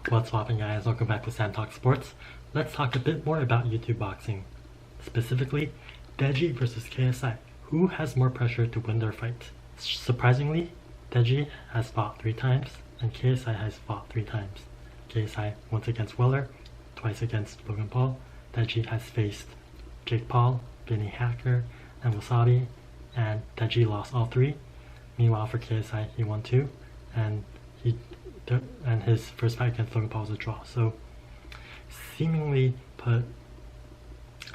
What's poppin', guys? Welcome back to Sam Talk Sports. Let's talk a bit more about YouTube boxing. Specifically, Deji versus KSI. Who has more pressure to win their fight? Surprisingly, Deji has fought 3 times and KSI has fought 3 times. KSI once against Weller, twice against Logan Paul. Deji has faced Jake Paul, Vinny Hacker, and Wasabi, and Deji lost all 3. Meanwhile, for KSI, he won 2, and his first fight against Logan Paul was a draw. So, seemingly put,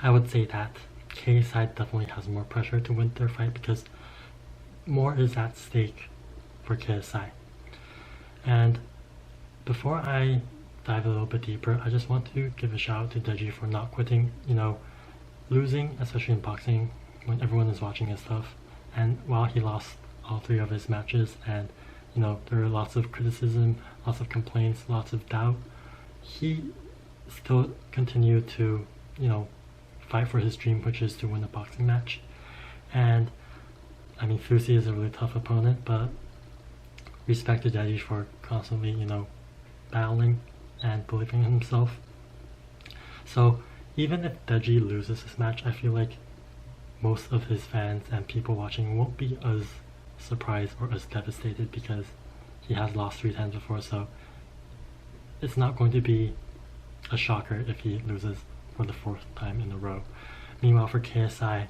I would say that KSI definitely has more pressure to win their fight because more is at stake for KSI. And before I dive a little bit deeper, I just want to give a shout out to Deji for not quitting. Losing, especially in boxing, when everyone is watching his stuff, and while he lost all 3 of his matches, and there were lots of criticism, lots of complaints, lots of doubt, he still continued to, fight for his dream, which is to win a boxing match. And I mean, Fusi is a really tough opponent, but respect to Deji for constantly, battling and believing in himself. So even if Deji loses this match, I feel like most of his fans and people watching won't be as surprised or as devastated because he has lost 3 times before, so it's not going to be a shocker if he loses for the 4th time in a row. Meanwhile, for KSI,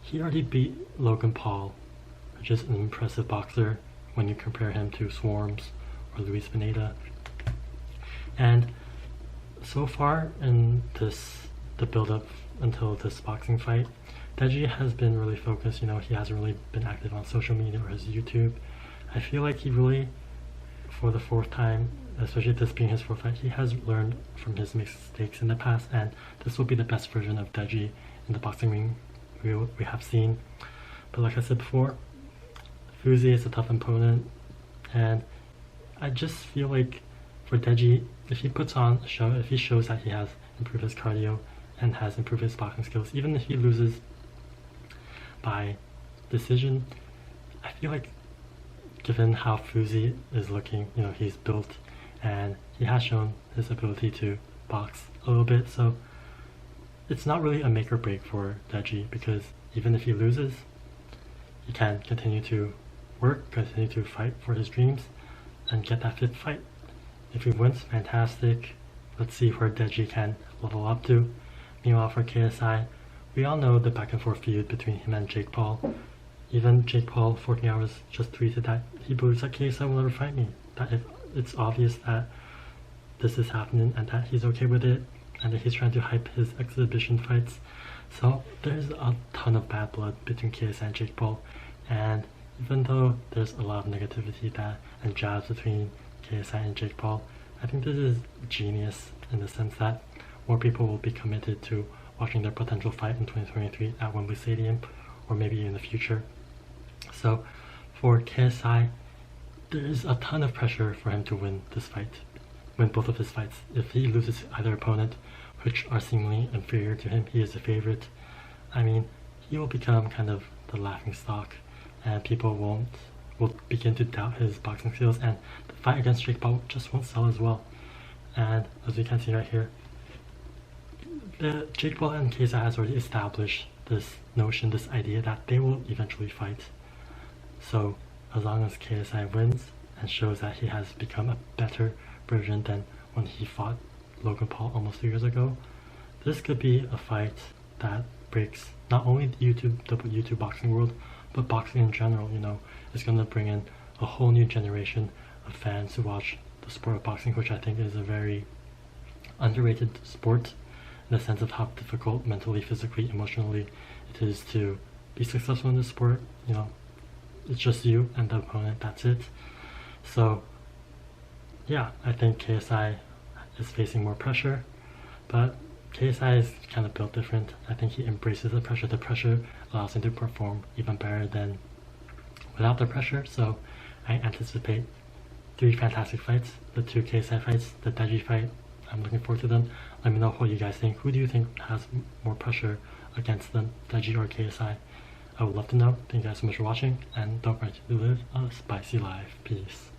he already beat Logan Paul, which is an impressive boxer when you compare him to Swarms or Luis Pineda. And so far in the build-up until this boxing fight, Deji has been really focused. He hasn't really been active on social media or his YouTube. I feel like he really, for the 4th time, especially this being his 4th fight, he has learned from his mistakes in the past, and this will be the best version of Deji in the boxing ring we have seen. But like I said before, Fusi is a tough opponent, and I just feel like for Deji, if he puts on a show, if he shows that he has improved his cardio and has improved his boxing skills, even if he loses by decision, I feel like given how Fusi is looking, he's built and he has shown his ability to box a little bit, so it's not really a make or break for Deji, because even if he loses, he can continue to work, continue to fight for his dreams and get that 5th fight. If he wins, fantastic. Let's see where Deji can level up to. Meanwhile, for KSI, we all know the back and forth feud between him and Jake Paul. Even Jake Paul 14 hours just tweeted that he believes that KSI will never fight me, that it's obvious that this is happening and that he's okay with it, and that he's trying to hype his exhibition fights. So there's a ton of bad blood between KSI and Jake Paul, and even though there's a lot of negativity and jabs between KSI and Jake Paul, I think this is genius in the sense that more people will be committed to watching their potential fight in 2023 at Wembley Stadium, or maybe in the future. So for KSI, there is a ton of pressure for him to win this fight, win both of his fights. If he loses either opponent, which are seemingly inferior to him, he is a favorite. I mean, he will become kind of the laughing stock, and people will begin to doubt his boxing skills, and the fight against Jake Paul just won't sell as well. And as we can see right here, Jake Paul and KSI has already established this notion, this idea that they will eventually fight. So as long as KSI wins and shows that he has become a better version than when he fought Logan Paul almost 2 years ago, this could be a fight that breaks not only the YouTube boxing world, but boxing in general. It's going to bring in a whole new generation of fans who watch the sport of boxing, which I think is a very underrated sport in the sense of how difficult mentally, physically, emotionally it is to be successful in this sport. It's just you and the opponent, that's it. So yeah, I think KSI is facing more pressure, but KSI is kind of built different. I think he embraces the pressure. The pressure allows him to perform even better than without the pressure. So I anticipate 3 fantastic fights, the 2 KSI fights, the Deji fight. I'm looking forward to them. Let me know what you guys think. Who do you think has more pressure against them, Deji or KSI? I would love to know. Thank you guys so much for watching, and don't forget to live a spicy life. Peace.